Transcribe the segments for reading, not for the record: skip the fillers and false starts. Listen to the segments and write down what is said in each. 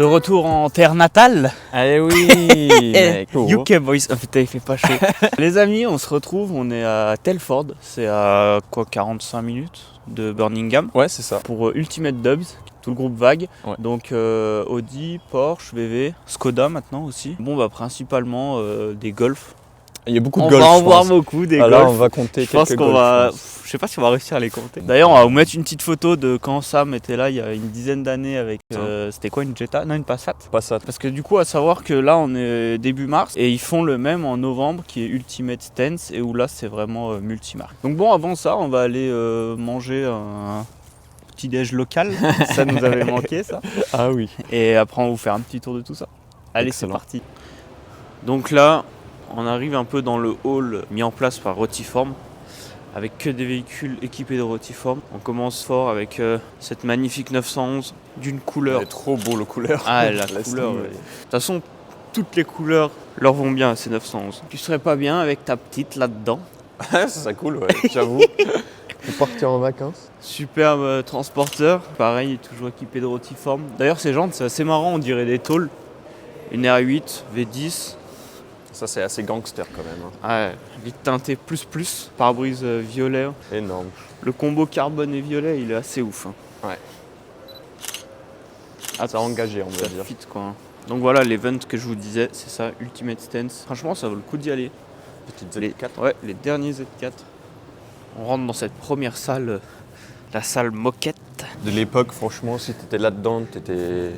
De retour en terre natale. Allez oui mec. UK boys, oh putain il fait pas chaud. Les amis, on se retrouve, on est à Telford, c'est à quoi 45 minutes de Birmingham. Ouais c'est ça. Pour Ultimate Dubs, tout le groupe Vague. Ouais. Donc Audi, Porsche, VW, Skoda maintenant aussi. Bon bah principalement des Golf. Il y a beaucoup de On golf. va en je voir pense. beaucoup des Alors Golf. on va compter Je pense quelques qu'on golfs, va. je pense. Je sais pas si on va réussir à les compter. D'ailleurs, on va vous mettre une petite photo de quand Sam était là il y a une dizaine d'années avec. C'était quoi, une Jetta? Non, une Passat. Passat. Parce que du coup, à savoir que là, on est début mars et ils font le même en novembre qui est Ultimate Stance et où là, c'est vraiment multimarque. Donc bon, avant ça, on va aller manger un petit déj local. Ça nous avait manqué, ça. Ah oui. Et après, on va vous faire un petit tour de tout ça. Allez, Excellent. c'est parti. Donc là, on arrive un peu dans le hall mis en place par Rotiform, avec que des véhicules équipés de Rotiform. On commence fort avec cette magnifique 911 d'une couleur. Elle est trop beau le couleur. Ah, la Laisse couleur. tomber. De toute façon, toutes les couleurs leur vont bien à ces 911. Tu serais pas bien avec ta petite là-dedans? Ça serait cool, ouais, j'avoue. Pour partir en vacances. Superbe transporteur, pareil, toujours équipé de Rotiform. D'ailleurs, ces jantes, c'est assez marrant, on dirait des tôles. Une R8, V10. Ça c'est assez gangster quand même. Hein. Ouais, vite teinté plus, pare-brise violet. Énorme. Le combo carbone et violet, il est assez ouf. Hein. Ouais. Ah, Ça a engagé on va ça dire. fit quoi. Hein. Donc voilà, l'event que je vous disais, c'est ça, Ultimate Stance. Franchement, ça vaut le coup d'y aller. Petite Les, Z4. ouais, les derniers Z4. On rentre dans cette première salle, la salle moquette. De l'époque franchement si t'étais là-dedans, t'étais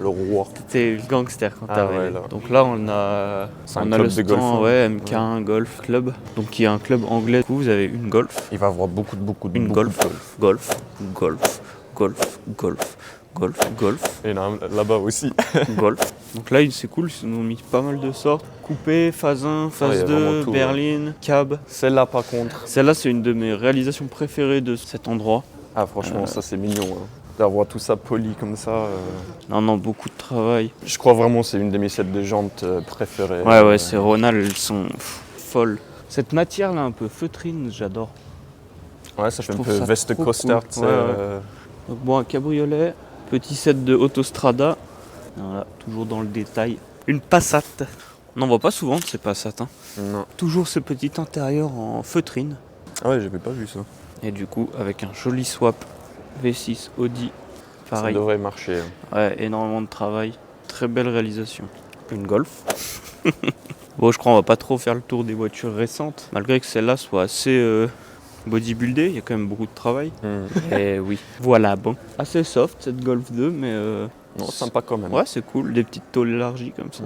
le roi. C'était gangster quand Ah t'arrivais. ouais, là. Donc là, on a, C'est un on a club le de golf, stand, hein. ouais, MK1 Golf Club. Donc qui est un club anglais. Du coup, vous avez une golf, Il va avoir beaucoup de une beaucoup golf, de golf. golf. Et là-bas aussi. Golf. Donc là, c'est cool, ils nous ont mis pas mal de sortes. Coupé, phase 1, il y phase a 2, vraiment tout, berline, cab. Celle-là par contre. Celle-là, c'est une de mes réalisations préférées de cet endroit. Ah franchement ça c'est mignon. Hein. D'avoir tout ça poli comme ça. Non, beaucoup de travail. Je crois vraiment que c'est une de mes sets de jantes préférées. Ouais, ces Ronald, elles sont folles. Cette matière-là, un peu feutrine, j'adore. Ouais, ça fait un trouve peu ça veste trop coaster. cool. Tu sais, Ouais. Donc bon, un cabriolet, petit set de Autostrada. Voilà, toujours dans le détail. Une Passat. On n'en voit pas souvent de ces Passat. Hein. Non. Toujours ce petit intérieur en feutrine. Ah ouais, j'avais pas vu ça. Et du coup, avec un joli swap V6 Audi. Pareil. Ça devrait marcher. Hein. Ouais, énormément de travail. Très belle réalisation. Une Golf. Bon, je crois qu'on va pas trop faire le tour des voitures récentes. Malgré que celle-là soit assez bodybuildée, il y a quand même beaucoup de travail. Et oui, voilà, bon. Assez soft cette Golf 2, mais Non, sympa quand même. ouais, c'est cool. Des petites tôles élargies comme ça.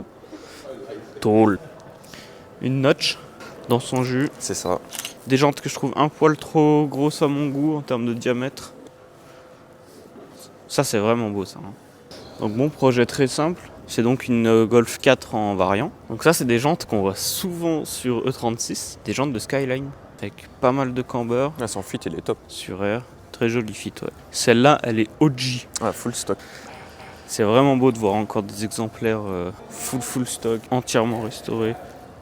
Tôle. Une notch dans son jus. C'est ça. Des jantes que je trouve un poil trop grosses à mon goût en termes de diamètre. Ça, c'est vraiment beau, ça. Hein. Donc, bon, projet très simple. C'est donc une Golf 4 en variant. Donc ça, c'est des jantes qu'on voit souvent sur E36. Des jantes de Skyline, avec pas mal de camber. Ah, son fit, il est top. Sur air. Très joli fit, ouais. Celle-là, elle est OG. Ah, full stock. C'est vraiment beau de voir encore des exemplaires full stock, entièrement restaurés,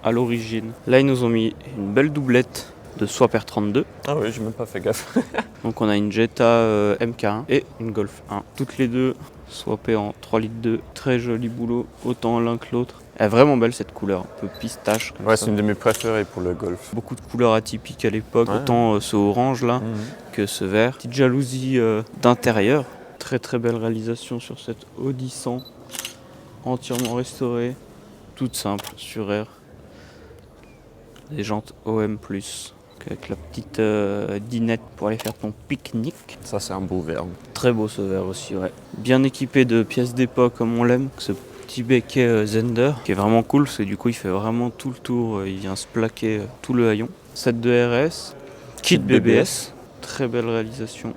à l'origine. Là, ils nous ont mis une belle doublette de Swap R32. Ah oui, j'ai même pas fait gaffe. Donc on a une Jetta MK1 et une Golf 1. Toutes les deux swappées en 3 litres 2. Très joli boulot, autant l'un que l'autre. Elle est vraiment belle cette couleur, un peu pistache comme Ouais, ça. c'est une de mes préférées pour le golf. Beaucoup de couleurs atypiques à l'époque, Ouais. autant ce orange là que ce vert. Petite jalousie d'intérieur. Très très belle réalisation sur cette Audi 100. Entièrement restaurée. Toute simple, sur air. Des jantes OM+. Avec la petite dinette pour aller faire ton pique-nique. Ça, c'est un beau verbe. Très beau ce verre aussi, ouais. Bien équipé de pièces d'époque comme on l'aime. Ce petit becquet Zender qui est vraiment cool parce que du coup il fait vraiment tout le tour. Il vient se plaquer tout le haillon. Set de RS, kit BBS. Très belle réalisation.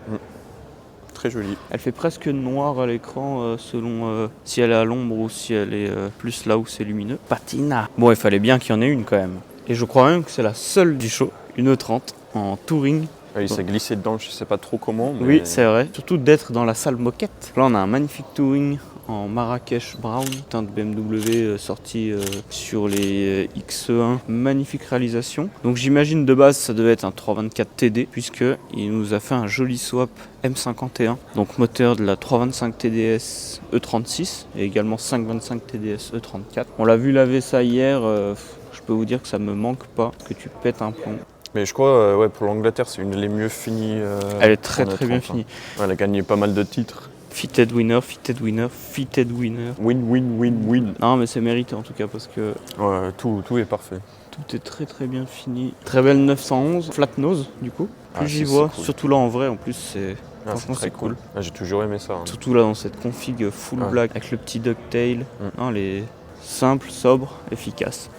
Très joli. Elle fait presque noir à l'écran selon si elle est à l'ombre ou si elle est plus là où c'est lumineux. Patina. Bon, il fallait bien qu'il y en ait une quand même. Et je crois même que c'est la seule du show. Une E30 en touring. Ouais, il s'est glissé dedans, je sais pas trop comment. Mais... Oui, c'est vrai. Surtout d'être dans la salle moquette. Là, on a un magnifique touring en Marrakech Brown, teinte BMW sortie sur les XE1. Magnifique réalisation. Donc j'imagine de base ça devait être un 324 TD puisqu'il nous a fait un joli swap M51. Donc moteur de la 325 TDS E36 et également 525 TDS E34. On l'a vu laver ça hier, je peux vous dire que ça me manque pas, que tu pètes un plomb. Mais je crois, ouais, pour l'Angleterre, c'est une des les mieux finies. Elle est très très bien finie. Ouais, elle a gagné pas mal de titres. Fitted winner, fitted winner, fitted winner. Win. Non mais c'est mérité en tout cas parce que Ouais, tout est parfait. tout est très très bien fini. Très belle 911, flat nose du coup. Plus j'y vois, cool. surtout là en vrai en plus c'est... Franchement très c'est cool. Ah, j'ai toujours aimé ça. Hein. Surtout là dans cette config full black avec le petit ducktail. Non, les simples, sobres, efficaces.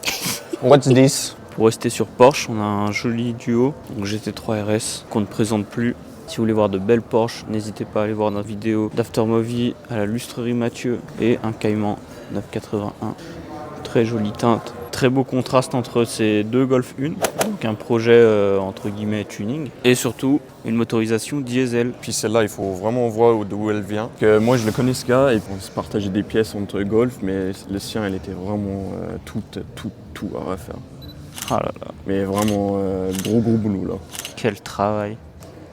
What's this? Pour rester sur Porsche, on a un joli duo, donc GT3 RS, qu'on ne présente plus. Si vous voulez voir de belles Porsche, n'hésitez pas à aller voir notre vidéo d'Aftermovie à la lustrerie Mathieu et un Cayman 981. Très jolie teinte, très beau contraste entre ces deux Golf 1, donc un projet entre guillemets tuning, et surtout une motorisation diesel. Puis celle-là, il faut vraiment voir d'où elle vient. Que moi, je le connais ce gars et on se partageait des pièces entre Golf, mais le sien, elle était vraiment tout à refaire. Ah là là. Mais vraiment gros boulot là. Quel travail.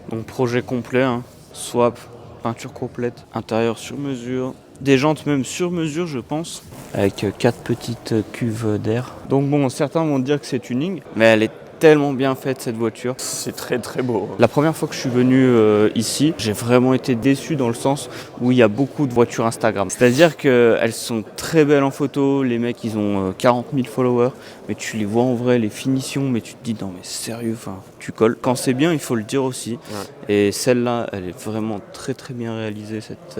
Donc projet complet, hein. Swap, peinture complète, intérieur sur mesure, des jantes même sur mesure je pense, avec 4 petites cuves d'air. Donc bon, certains vont dire que c'est tuning, mais elle est tellement bien faite cette voiture. C'est très très beau. La première fois que je suis venu ici, j'ai vraiment été déçu dans le sens où il y a beaucoup de voitures Instagram. C'est-à-dire qu'elles sont très belles en photo, les mecs ils ont 40 000 followers, mais tu les vois en vrai, les finitions, mais tu te dis non mais sérieux, enfin tu colles. Quand c'est bien, il faut le dire aussi. Ouais. Et celle-là, elle est vraiment très très bien réalisée, cette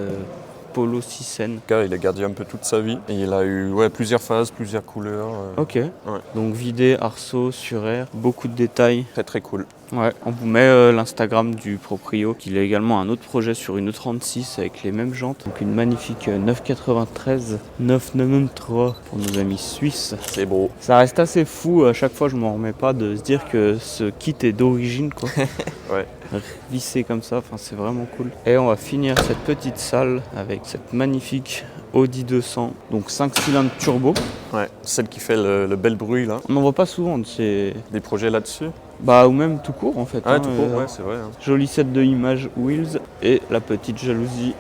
Polo 6N. Le gars, il a gardé un peu toute sa vie. Et il a eu plusieurs phases, plusieurs couleurs. Ok. Ouais. Donc vidé, arceau, sur air, beaucoup de détails. Très très cool. Ouais, on vous met l'Instagram du proprio, qu'il a également un autre projet sur une E36 avec les mêmes jantes. Donc une magnifique 993, 993 pour nos amis suisses. C'est beau. Ça reste assez fou, à chaque fois je m'en remets pas de se dire que ce kit est d'origine quoi. Ouais. Vissé comme ça, enfin c'est vraiment cool. Et on va finir cette petite salle avec cette magnifique Audi 200, donc 5 cylindres turbo. Ouais, celle qui fait le bel bruit là. On n'en voit pas souvent de ces... Des projets là-dessus. Bah ou même tout court en fait. Ah, tout court, ouais, c'est vrai. Hein. Joli set de images wheels et la petite jalousie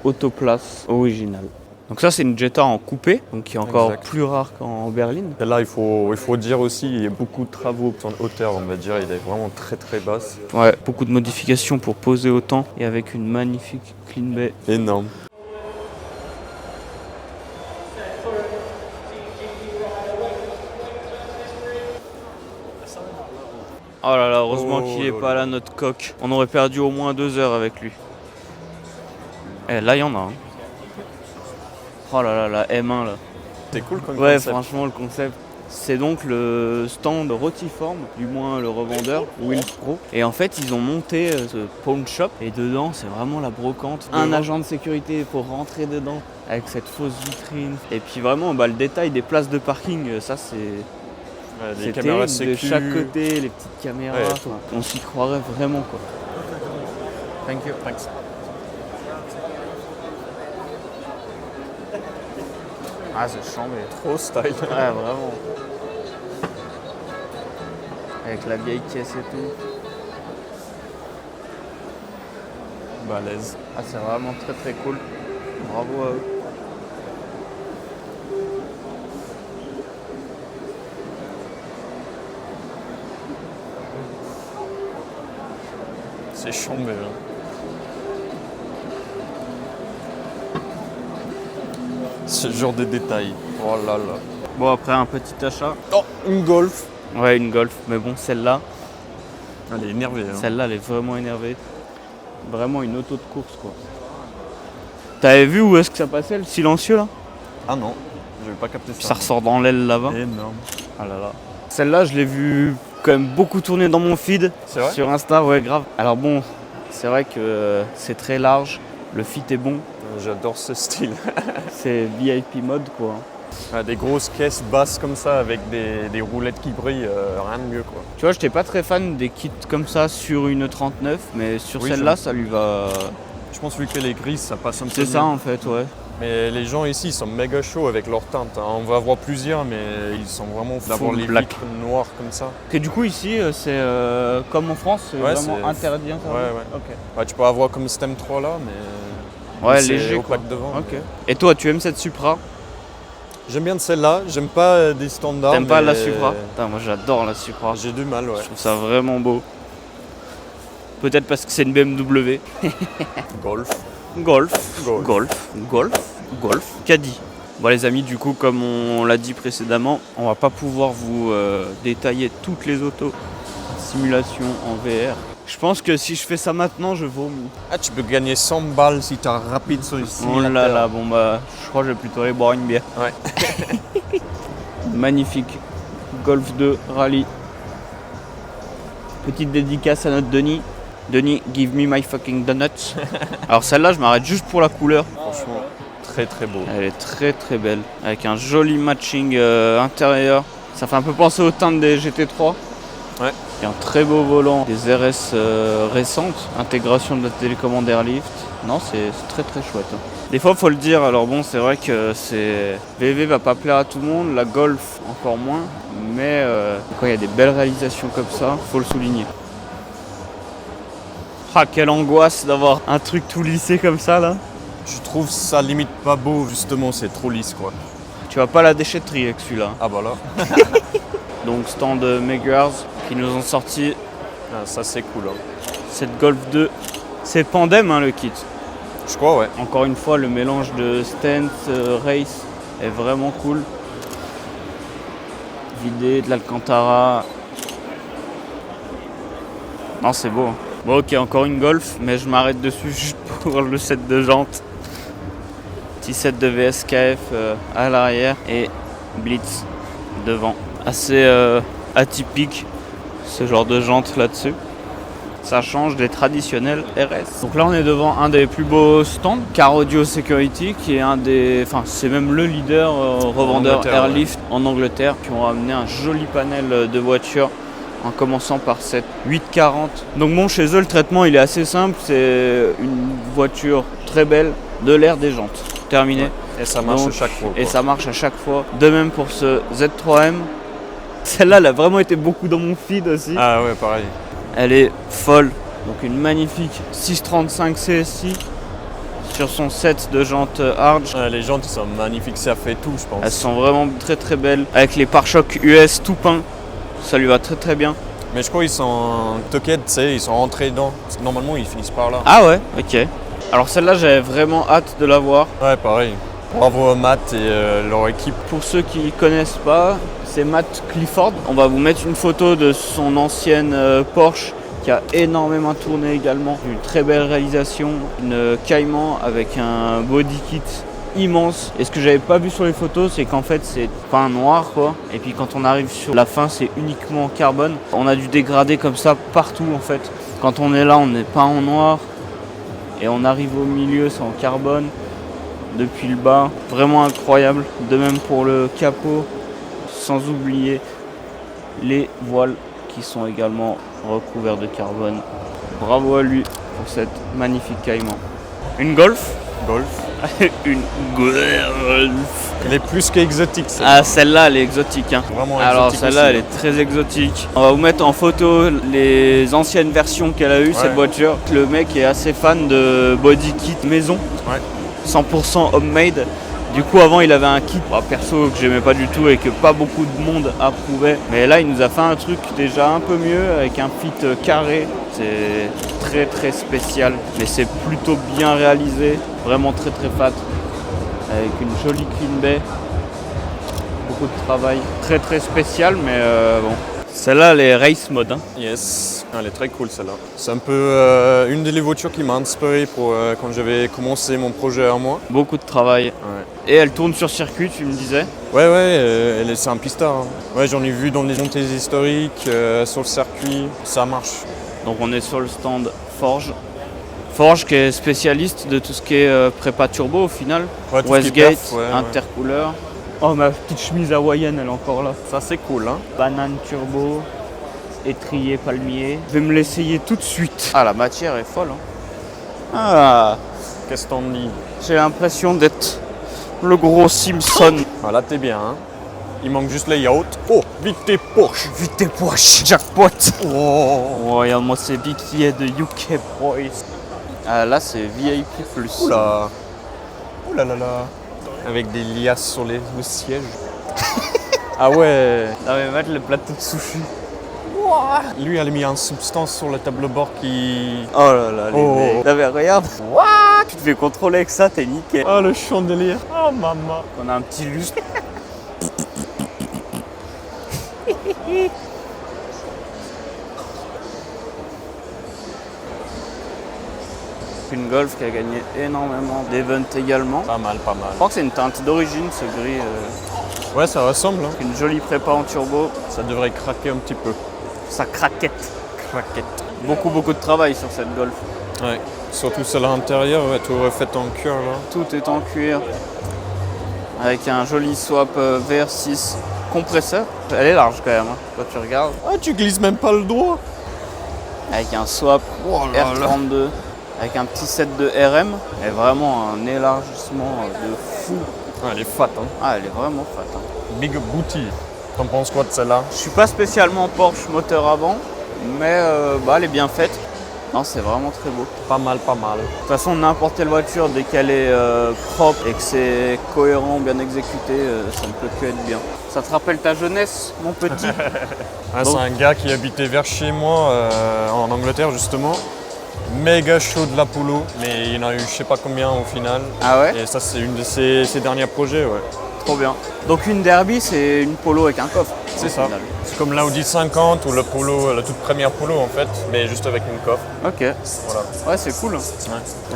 autoplace originale. Donc ça c'est une Jetta en coupé, donc qui est encore plus rare qu'en berline. Et là il faut dire aussi, il y a beaucoup de travaux en hauteur, on va dire, il est vraiment très très basse. Ouais, beaucoup de modifications pour poser autant et avec une magnifique clean bay. Énorme. Oh là là, heureusement qu'il n'est pas là notre coq. On aurait perdu au moins 2 heures avec lui. Et là il y en a un. Oh là là, la M1 là. C'est cool comme ouais, concept. Franchement le concept. C'est donc le stand Rotiform, du moins le revendeur, Wheels Pro. Et en fait ils ont monté ce pawn shop et dedans c'est vraiment la brocante. Un agent de sécurité pour rentrer dedans avec cette fausse vitrine. Et puis vraiment le détail des places de parking, ça c'est... les caméras de chaque côté, les petites caméras, on s'y croirait vraiment quoi. Thank you. Thanks. Ah c'est chambé. Trop style. Ouais vraiment. Avec la vieille caisse et tout. Balèze. Ah c'est vraiment très très cool. Bravo à eux. C'est chambé là. Ce genre de détails. Oh là là. Bon après un petit achat. Oh, une Golf. Ouais une Golf, mais bon celle-là. Elle est énervée. Hein. Celle-là elle est vraiment énervée. Vraiment une auto de course quoi. T'avais vu où est-ce que ça passait le silencieux là? Ah non, je vais pas capter ça. Ça ressort dans l'aile là-bas. Énorme. Ah là là. Celle-là je l'ai vue quand même beaucoup tourner dans mon feed. C'est vrai? Sur Insta, ouais grave. Alors bon, c'est vrai que c'est très large, le fit est bon. J'adore ce style. C'est VIP mode quoi. Ah, des grosses caisses basses comme ça avec des roulettes qui brillent, rien de mieux quoi. Tu vois, j'étais pas très fan des kits comme ça sur une 39, mais sur Oui, celle-là ça lui va. Je pense vu qu'elle est grise, ça passe un peu. C'est ça en fait, ouais. Mais les gens ici, ils sont méga chauds avec leurs teintes. Hein. On va avoir plusieurs, mais ils sont vraiment d'avoir les black. vitres noires comme ça. Et du coup, ici, c'est comme en France, c'est Ouais, vraiment c'est- interdit. Ouais. Ok. Ouais, tu peux avoir comme ce M3 là, mais Ouais, c'est léger, quoi. opaque devant. Ok. Et toi, tu aimes cette Supra? J'aime bien de celle-là, j'aime pas des standards. T'aimes pas mais la Supra? Putain, moi j'adore la Supra. J'ai du mal, ouais. Je trouve ça vraiment beau. Peut-être parce que c'est une BMW. Golf. Golf, Golf. Golf, Caddy. Bon les amis, du coup comme on l'a dit précédemment, on va pas pouvoir vous détailler toutes les autos simulation en VR. Je pense que si je fais ça maintenant, je vomis. Ah, tu peux gagner 100 balles si t'es rapide sur les Oh simulateurs. là là, bon bah je crois que je vais plutôt aller boire une bière. Ouais. Magnifique Golf 2 Rallye. Petite dédicace à notre Denis. Denis, give me my fucking donuts. Alors celle-là, je m'arrête juste pour la couleur. Franchement, très très beau. Elle est très très belle. Avec un joli matching intérieur. Ça fait un peu penser aux teintes des GT3. Ouais. Et un très beau volant. Des RS récentes. Intégration de la télécommande Airlift. Non, c'est très très chouette. Hein. Des fois, faut le dire. Alors bon, c'est vrai que VV va pas plaire à tout le monde. La Golf encore moins. Mais quand il y a des belles réalisations comme ça, faut le souligner. Ah, quelle angoisse d'avoir un truc tout lissé comme ça là. Je trouve ça limite pas beau, justement, c'est trop lisse quoi. Tu vas pas à la déchetterie avec celui-là. Ah bah là. Donc stand Meggers qui nous ont sorti Ah, ça c'est cool. Hein. cette Golf 2. C'est Pandem hein, le kit. Je crois, ouais. Encore une fois, le mélange de Stance, Race est vraiment cool. Vidé, de l'Alcantara. Non, c'est beau. Hein. Bon, ok, encore une Golf, mais je m'arrête dessus juste pour le set de jantes. Petit set de VSKF à l'arrière et Blitz devant. Assez atypique ce genre de jantes là-dessus. Ça change des traditionnels RS. Donc là on est devant un des plus beaux stands, Car Audio Security, qui est un des, enfin c'est même le leader revendeur Airlift en Angleterre, qui ont amené un joli panel de voitures, en commençant par cette 840. Donc bon, chez eux le traitement il est assez simple, c'est une voiture très belle, de l'air, des jantes. Terminé. Ouais. Et ça marche Donc, à chaque fois. Et Quoi. ça marche à chaque fois. De même pour ce Z3M. Celle-là, elle a vraiment été beaucoup dans mon feed aussi. Ah ouais, pareil. Elle est folle. Donc une magnifique 635 CSI sur son set de jantes Arch. Les jantes ils sont magnifiques, ça fait tout je pense. Elles sont vraiment très très belles. Avec les pare-chocs US tout peints. Ça lui va très très bien. Mais je crois qu'ils sont toquettes, tu sais, ils sont rentrés dedans. Parce que normalement ils finissent par là. Ah ouais, ok. Alors celle-là, j'avais vraiment hâte de la voir. Ouais, pareil. Bravo à Matt et leur équipe. Pour ceux qui ne connaissent pas, c'est Matt Clifford. On va vous mettre une photo de son ancienne Porsche qui a énormément tourné également. Une très belle réalisation, une Cayman avec un body kit immense. Et ce que j'avais pas vu sur les photos, c'est qu'en fait c'est peint noir quoi. Et puis quand on arrive sur la fin, c'est uniquement en carbone. On a du dégradé comme ça partout en fait. Quand on est là, on n'est pas en noir. Et on arrive au milieu, c'est en carbone. Depuis le bas, vraiment incroyable. De même pour le capot, sans oublier les voiles qui sont également recouverts de carbone. Bravo à lui pour cette magnifique Cayman. Une Golf. Une Golf. Elle est plus qu'exotique celle-là. Ah, celle-là, elle est exotique. Hein. Vraiment Alors exotique celle-là, aussi. elle est très exotique. On va vous mettre en photo les anciennes versions qu'elle a eues, cette voiture. Le mec est assez fan de body kit maison. Ouais. 100% homemade. Du coup avant il avait un kit perso que j'aimais pas du tout et que pas beaucoup de monde approuvait. Mais là il nous a fait un truc déjà un peu mieux avec un fit carré. C'est très très spécial mais c'est plutôt bien réalisé. Vraiment très très fat. Avec une jolie clean bay. Beaucoup de travail. Très très spécial mais bon. Celle-là elle est race mode. Hein. Yes, elle est très cool celle-là. C'est un peu une des voitures qui m'a inspiré pour quand j'avais commencé mon projet à moi. Beaucoup de travail. Ouais. Et elle tourne sur circuit, tu me disais. Ouais, c'est un pistard. Hein. Ouais, j'en ai vu dans les montées historiques, sur le circuit, ça marche. Donc on est sur le stand Forge. Forge qui est spécialiste de tout ce qui est prépa turbo au final. Ouais, tout ce qui est Westgate, perf, ouais. intercouleur. Oh ma petite chemise hawaïenne elle est encore là. Ça c'est cool hein. Banane turbo, étrier palmier. Je vais me l'essayer tout de suite. Ah la matière est folle hein. Ah, Qu'est-ce que t'en dis? j'ai l'impression d'être Le gros Simpson. Ah, là, t'es bien. Hein. Il manque juste les yachts. Oh, vite tes poches. Vite tes poches. Jackpot. Oh, regarde-moi ces billets de UK Boys. Ah, là, c'est VIP+. Oula. Oula là là. Avec des liasses sur le siège. Ah ouais. Ah mais mettre le plateau de sushi. Lui, elle a mis en substance sur le tableau bord qui... Oh là là, les mecs. Non mais regarde. Tu te fais contrôler avec ça, t'es nickel. Oh, le chandelier. Oh, maman. On a un petit lustre. Une Golf qui a gagné énormément d'events également. Pas mal, pas mal. Je crois que c'est une teinte d'origine ce gris. Ouais, ça ressemble. Hein. Une jolie prépa en turbo. Ça devrait craquer un petit peu. Ça craquette. Craquette. Beaucoup de travail sur cette Golf. Ouais. Surtout celle à l'intérieur, ouais, tout refait en cuir là. Tout est en cuir. Avec un joli swap VR6 compresseur. Elle est large quand même, hein, quand tu regardes. Ah, tu glisses même pas le doigt. Avec un swap R32. Avec un petit set de RM. Et vraiment un élargissement de fou. Ah, elle est fat, hein. Ah, elle est vraiment fat. Hein. Big booty. T'en penses quoi de celle-là? Je suis pas spécialement Porsche moteur avant, mais elle est bien faite. Non, c'est vraiment très beau. Pas mal, pas mal. De toute façon, n'importe quelle voiture, dès qu'elle est propre et que c'est cohérent, bien exécuté, ça ne peut que être bien. Ça te rappelle ta jeunesse, mon petit? Ah, c'est un gars qui habitait vers chez moi, en Angleterre justement. Méga chaud de l'Apollo, mais il y en a eu je sais pas combien au final. Ah ouais? Et ça, c'est une de ses derniers projets, ouais. Trop bien. Donc une Derby, c'est une Polo avec un coffre. C'est ça. C'est comme l'Audi 50 ou le Polo, la toute première Polo en fait, mais juste avec une coffre. Ok. Voilà. Ouais, c'est cool. Ouais.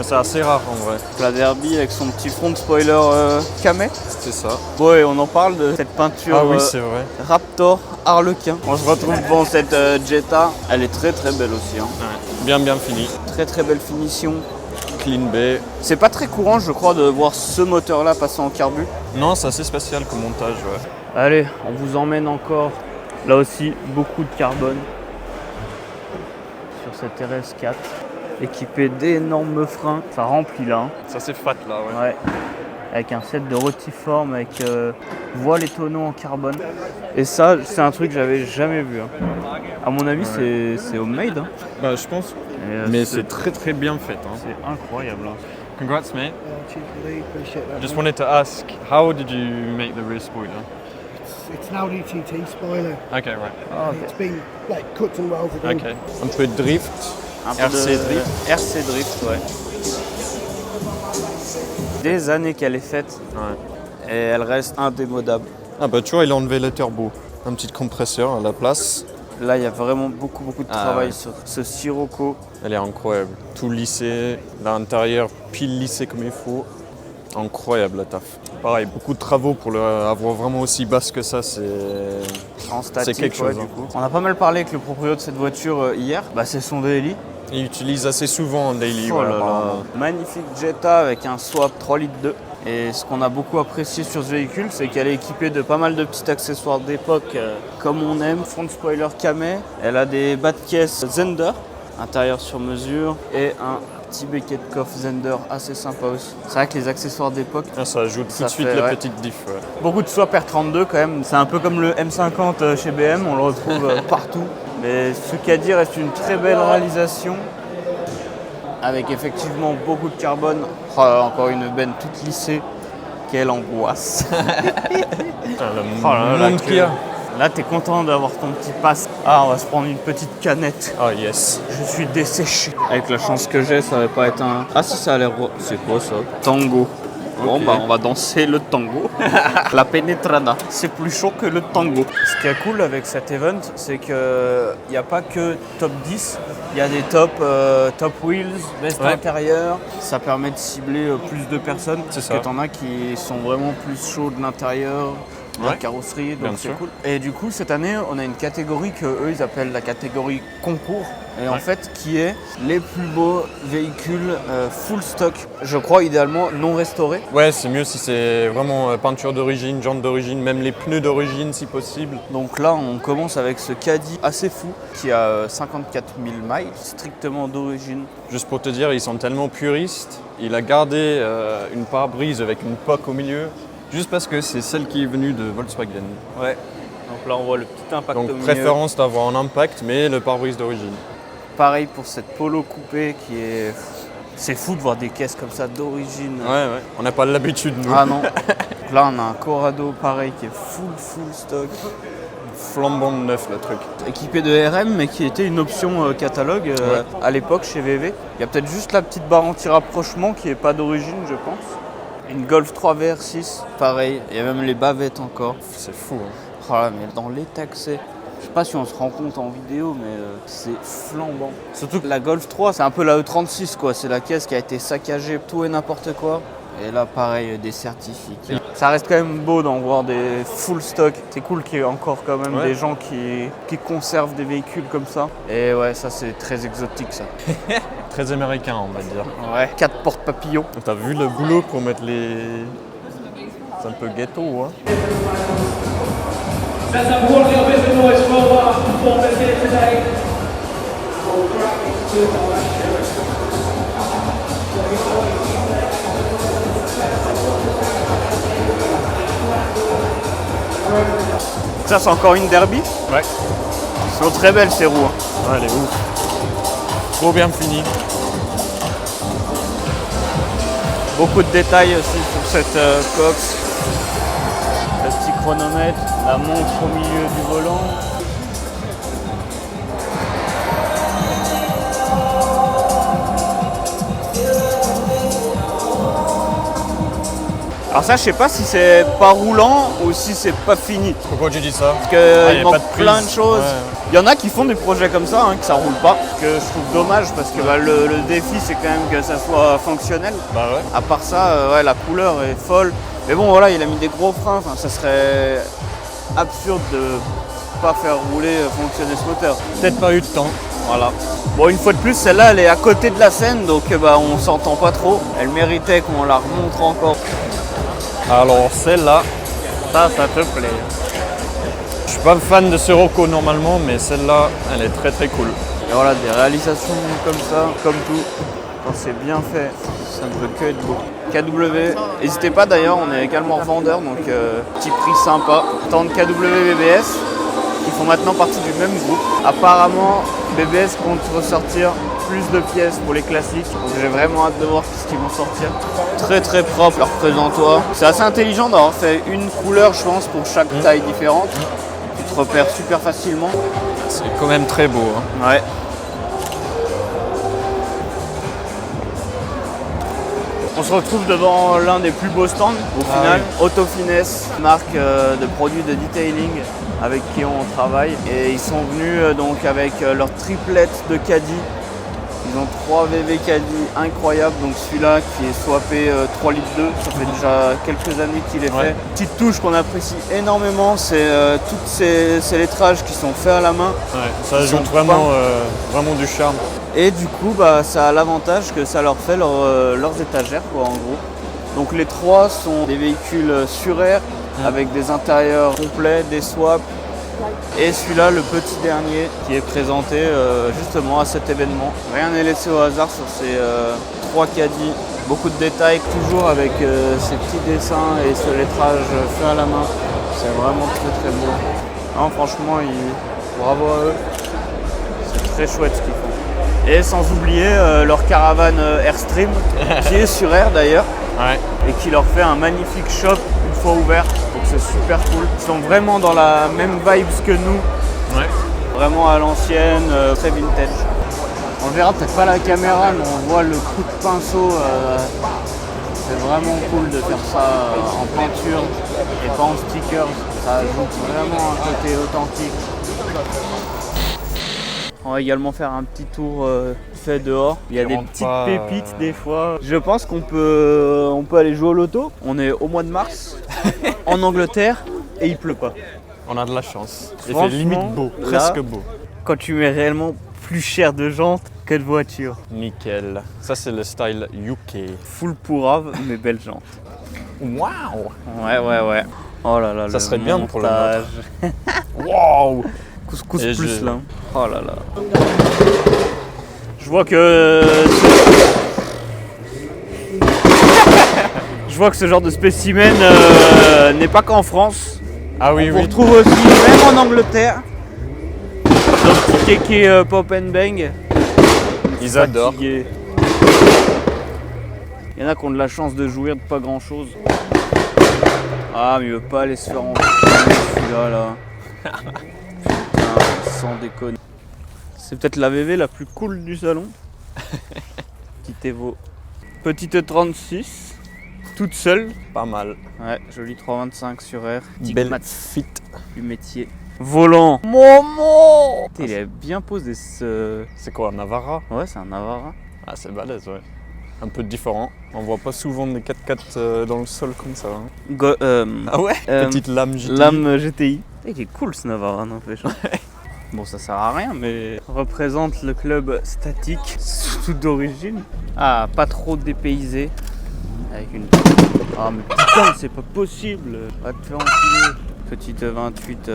C'est assez rare en vrai. La Derby avec son petit front spoiler camé. C'est ça. Bon, et on en parle de cette peinture Ah oui, c'est vrai. Raptor Harlequin. On se retrouve devant cette Jetta. Elle est très très belle aussi. Hein. Ouais. Bien bien fini. Très très belle finition. Clean bay. C'est pas très courant, je crois, de voir ce moteur-là passer en carbu. Non, c'est assez spécial comme montage, ouais. Allez, on vous emmène encore. Là aussi, beaucoup de carbone sur cette RS4, équipée d'énormes freins. Ça remplit là. Hein. Ça c'est fat là, ouais. Ouais. Avec un set de rotiforme, avec voile et tonneaux en carbone. Et ça, c'est un truc que j'avais jamais vu. Hein. À mon avis, c'est homemade. Hein. Bah, je pense. Mais c'est très très bien fait. Hein. C'est incroyable. Hein. Congrats, mate. Just wanted to ask, how did you make the rear spoiler? It's an Audi TT spoiler. Okay, right. It's been like cut and welded in. Okay. Un peu de drift. Un peu RC de drift. RC drift, ouais. Des années qu'elle est faite Ouais. et elle reste indémodable. Ah bah tu vois, il a enlevé le turbo. Un petit compresseur à la place. Là, il y a vraiment beaucoup de travail ouais. sur ce Sirocco. Elle est incroyable. Tout lissé, l'intérieur pile lissé comme il faut. Incroyable la taf. Pareil, beaucoup de travaux pour avoir vraiment aussi basse que ça, c'est statique, quelque chose. du Hein. coup. On a pas mal parlé avec le propriétaire de cette voiture hier. Bah, c'est son daily. Il utilise assez souvent en daily. Oh voilà, là là. apparemment. Magnifique Jetta avec un swap 3 litres 2. Et ce qu'on a beaucoup apprécié sur ce véhicule, c'est qu'elle est équipée de pas mal de petits accessoires d'époque, comme on aime. Front spoiler camé. Elle a des bas de caisse Zender, intérieur sur mesure, et un petit becquet de coffre Zender assez sympa aussi. C'est vrai que les accessoires d'époque, Ah, ça ajoute tout Ça de suite fait, la ouais. petite diff. Ouais. beaucoup de swap R32 quand même. C'est un peu comme le M50 chez BM, on le retrouve partout. Mais ce qu'a dit reste une très belle réalisation. Avec effectivement beaucoup de carbone. Oh, encore une benne toute lissée. Quelle angoisse. Putain, le Oh là là, monde qu'il y a. Là, t'es content d'avoir ton petit pass. Ah, on va se prendre une petite canette. Ah yes. Je suis desséché. Avec la chance que j'ai, ça va pas être un... Ah si, ça a l'air... C'est quoi ça? Tango. Bon, Ok. bah on va danser le tango. La penetrada. C'est plus chaud que le tango. Ce qui est cool avec cet event, c'est que il n'y a pas que top 10. Il y a des top wheels, veste Ouais. intérieure. Ça permet de cibler plus de personnes. C'est Parce ça. que t'en as qui sont vraiment plus chauds de l'intérieur, la Ouais. carrosserie, Bien donc c'est sûr. cool. Et du coup, cette année, on a une catégorie que eux ils appellent la catégorie concours, et en Ouais. fait, qui est les plus beaux véhicules full stock, je crois idéalement non restaurés. Ouais, c'est mieux si c'est vraiment peinture d'origine, jantes d'origine, même les pneus d'origine si possible. Donc là, on commence avec ce caddie assez fou qui a 54 000 miles, strictement d'origine. Juste pour te dire, ils sont tellement puristes. Il a gardé une pare-brise avec une poque au milieu, juste parce que c'est celle qui est venue de Volkswagen. Ouais. Donc là, on voit le petit impact Donc au milieu. préférence d'avoir un impact, mais le pare-brise d'origine. Pareil pour cette Polo coupée qui est... C'est fou de voir des caisses comme ça d'origine. Ouais. On n'a pas l'habitude, nous. Ah non. Donc là, on a un Corrado pareil qui est full stock. Flambant neuf, le truc. Équipé de RM, mais qui était une option catalogue à l'époque chez VV. Il y a peut-être juste la petite barre anti-rapprochement qui n'est pas d'origine, je pense. Une Golf 3 VR6, pareil. Il y a même les bavettes encore. C'est fou. Hein. Oh là, mais dans l'état que c'est. Je sais pas si on se rend compte en vidéo, mais c'est flambant. Surtout que la Golf 3, c'est un peu la E36, quoi. C'est la caisse qui a été saccagée, tout et n'importe quoi. Et là, pareil, des certificats. Ça reste quand même beau d'en voir des full stock. C'est cool qu'il y ait encore quand même des gens qui conservent des véhicules comme ça. Et ouais, ça, c'est très exotique, ça. Très américain, on va dire. Ouais, 4 porte-papillons. T'as vu le boulot pour mettre les... C'est un peu ghetto, hein. Let's have one little bit of noise for our performance here today. Ça, c'est encore une Derby. Ouais. Elles sont très belles, ces roues. Hein. Ouais, elle est ouf. Trop bien fini. Beaucoup de détails aussi sur cette coque. Le petit chronomètre, la montre au milieu du volant. Alors ça, je sais pas si c'est pas roulant ou si c'est pas fini. Pourquoi tu dis ça? Parce qu'il y a manque pas de prise. plein de choses. Ouais. Il y en a qui font des projets comme ça, que ça roule pas. Ce que je trouve dommage parce que le défi, c'est quand même que ça soit fonctionnel. Bah ouais. À part ça, ouais, la couleur est folle. Mais bon, voilà, il a mis des gros freins. Enfin, ça serait absurde de pas faire rouler, fonctionner ce moteur. Peut-être pas eu de temps. Voilà. Bon, une fois de plus, celle-là, elle est à côté de la scène, donc on s'entend pas trop. Elle méritait qu'on la remontre encore. Alors celle-là, Ça te plaît. je suis pas fan de Sirocco normalement, mais celle-là, elle est très très cool. Et voilà, des réalisations comme ça, comme tout. Quand c'est bien fait, ça ne peut que être beau. KW, n'hésitez pas d'ailleurs, on est également revendeur, donc petit prix sympa. Tant de KW BBS, qui font maintenant partie du même groupe. Apparemment, BBS compte ressortir plus de pièces pour les classiques, donc j'ai vraiment hâte de voir ce qu'ils vont sortir. Très très propre leur présentoir. C'est assez intelligent d'avoir fait une couleur, je pense, pour chaque taille différente. Tu te repères super facilement. C'est quand même très beau. Hein. Ouais. On se retrouve devant l'un des plus beaux stands au final, Autofinesse, marque de produits de detailing avec qui on travaille. Et ils sont venus donc avec leur triplette de caddies. Ils ont 3 VV caddies incroyables, donc celui-là qui est swappé 3 litres 2, ça fait déjà quelques années qu'il est fait. Petite touche qu'on apprécie énormément, c'est tous ces lettrages qui sont faits à la main. Ouais, ça Ils ajoute sont vraiment, vraiment du charme. Et du coup, ça a l'avantage que ça leur fait leurs étagères, quoi, en gros. Donc les 3 sont des véhicules sur air, avec des intérieurs complets, des swaps. Et celui-là, le petit dernier, qui est présenté justement à cet événement. Rien n'est laissé au hasard sur ces 3 caddies. Beaucoup de détails, toujours avec ces petits dessins et ce lettrage fait à la main. C'est vraiment très très beau. Non, franchement, bravo à eux. C'est très chouette ce qu'ils font. Et sans oublier leur caravane Airstream, qui est sur Air d'ailleurs, et qui leur fait un magnifique shop une fois ouvert. Donc c'est super cool. Ils sont vraiment dans la même vibes que nous. Ouais. Vraiment à l'ancienne, très vintage. On verra peut-être pas la caméra, mais on voit le coup de pinceau. C'est vraiment cool de faire ça en peinture et pas en stickers. Ça ajoute vraiment un côté authentique. On va également faire un petit tour fait dehors. Il y a des petites pépites des fois. Je pense qu'on peut aller jouer au loto. On est au mois de mars en Angleterre et il pleut pas. On a de la chance. Il fait Franchement, limite beau, là- presque beau. Quand tu mets réellement plus cher de jantes que de voiture. Nickel. Ça, c'est le style UK. Full pourrave, mais belle jante. Waouh! Ouais. Oh là là, Ça serait bien pour le montage. Waouh! Couscous Et plus je- là. Oh là là. Je vois que... Je vois que ce genre de spécimen n'est pas qu'en France. Ah oui, On oui. retrouve aussi, même en Angleterre, nos petits kékés pop and bang. Ils adorent. Fatigués. Il y en a qui ont de la chance de jouir de pas grand chose. Ah, mais il veut pas aller se faire enculer celui-là là. Putain, sans déconner. C'est peut-être la VV la plus cool du salon. Petite Evo. Petite 36, toute seule. Pas mal. Ouais, joli 325 sur R. Tic Belle mat fit. du métier. Volant. Momo. Il est bien posé ce... C'est quoi, un Navara? Ouais, c'est un Navara. Ah, c'est balèze, ouais. Un peu différent. On voit pas souvent des 4x4 dans le sol comme ça. Hein. Ah ouais? Petite lame GTI. Lame GTI. Il est cool ce Navara, n'empêche. Bon, ça sert à rien, mais représente le club statique, tout d'origine. Ah, pas trop dépaysé. Avec une... Ah, mais putain, c'est pas possible. Va te faire enculer. Petite 28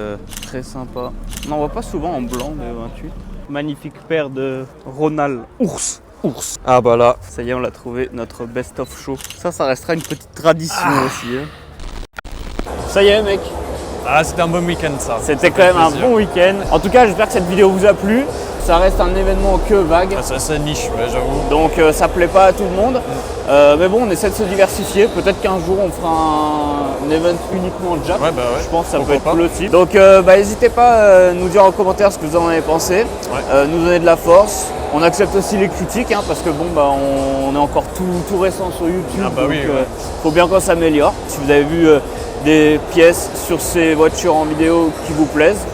très sympa. On n'en voit pas souvent en blanc de 28. Magnifique paire de Ronald Ours. Ah bah là. Ça y est, on l'a trouvé, notre best of show. Ça restera une petite tradition aussi. Hein. Ça y est, mec. Ah, c'était un bon week-end ça. C'était quand même un bon week-end. En tout cas, j'espère que cette vidéo vous a plu. Ça reste un événement que vague. Ah, c'est niche, ouais, j'avoue. Donc ça plaît pas à tout le monde. Mais bon, on essaie de se diversifier. Peut-être qu'un jour on fera un event uniquement Jap. Ouais, bah ouais. Je pense que ça Pourquoi peut être pas. cool aussi. Donc n'hésitez pas à nous dire en commentaire ce que vous en avez pensé. Ouais. Nous donner de la force. On accepte aussi les critiques hein, parce que bon bah on est encore tout récent sur YouTube. Ah bah donc, oui, ouais. faut bien qu'on s'améliore. Si vous avez vu des pièces sur ces voitures en vidéo qui vous plaisent,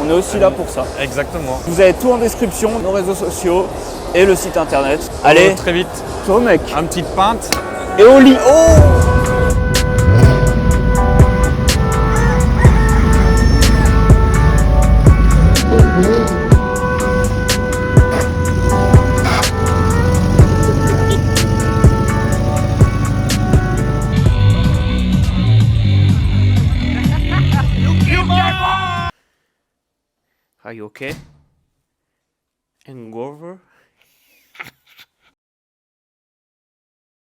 on est aussi là pour ça. Exactement. Vous avez tout en description, nos réseaux sociaux et le site internet. Allez, Très vite. ciao mec. Un petite pinte. Et au lit. Oh! Are you okay? Hangover?